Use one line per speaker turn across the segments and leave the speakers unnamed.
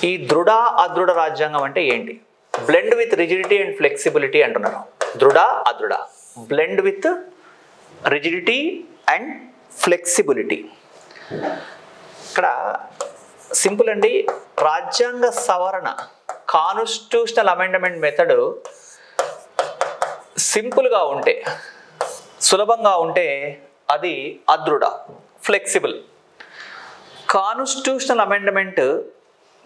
ఈ దృఢ అదృఢ రాజ్యాంగం అంటే ఏంటి? Blend with rigidity and flexibility అంటున్నారు. దృఢ అదృఢ, blend with rigidity and flexibility. ఇక్కడ సింపుల్ అండి. రాజ్యాంగ సవరణ కాన్స్టిట్యూషనల్ అమెండ్మెంట్ మెథడ్ సింపుల్గా ఉంటే, సులభంగా ఉంటే అది అదృఢ, ఫ్లెక్సిబుల్. కాన్స్టిట్యూషనల్ అమెండ్మెంట్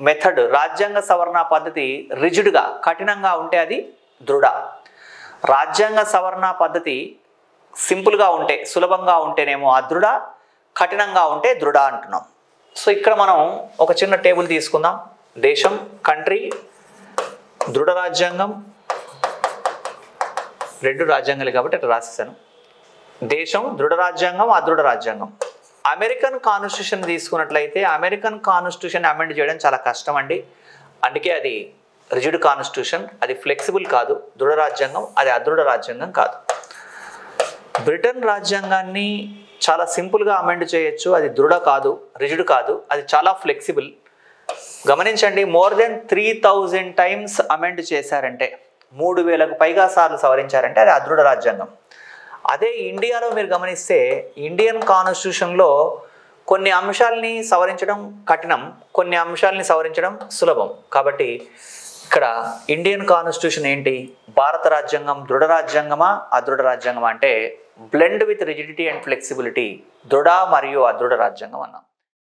మెథడ్, రాజ్యాంగ సవరణ పద్ధతి రిజిడ్గా, కఠినంగా ఉంటే అది దృఢ. రాజ్యాంగ సవరణ పద్ధతి సింపుల్గా ఉంటే, సులభంగా ఉంటేనేమో అదృఢ, కఠినంగా ఉంటే దృఢ అంటున్నాం. సో ఇక్కడ మనం ఒక చిన్న టేబుల్ తీసుకుందాం. దేశం, కంట్రీ, దృఢ రాజ్యాంగం, రెండు రాజ్యాంగాలు కాబట్టి అట్లా రాసేసాను. దేశం, దృఢ రాజ్యాంగం, అదృఢ రాజ్యాంగం. అమెరికన్ కాన్స్టిట్యూషన్ తీసుకున్నట్లయితే అమెరికన్ కాన్స్టిట్యూషన్ అమెండ్ చేయడం చాలా కష్టం అండి. అందుకే అది రిజిడ్ కాన్స్టిట్యూషన్, అది ఫ్లెక్సిబుల్ కాదు. దృఢ రాజ్యాంగం, అది అదృఢ రాజ్యాంగం కాదు. బ్రిటన్ రాజ్యాంగాన్ని చాలా సింపుల్గా అమెండ్ చేయొచ్చు, అది దృఢ కాదు, రిజిడ్ కాదు, అది చాలా ఫ్లెక్సిబుల్. గమనించండి, మోర్ దెన్ 3000 టైమ్స్ అమెండ్ చేశారంటే, 3000కు పైగా సార్లు సవరించారంటే అది అదృఢ రాజ్యాంగం. అదే ఇండియాలో మీరు గమనిస్తే ఇండియన్ కాన్స్టిట్యూషన్లో కొన్ని అంశాలని సవరించడం కఠినం, కొన్ని అంశాలని సవరించడం సులభం. కాబట్టి ఇక్కడ ఇండియన్ కాన్స్టిట్యూషన్ ఏంటి? భారత రాజ్యాంగం దృఢ రాజ్యాంగమా అదృఢ రాజ్యాంగమా అంటే blend with rigidity and flexibility, దృఢ మరియు అదృఢ రాజ్యాంగం అన్నాం.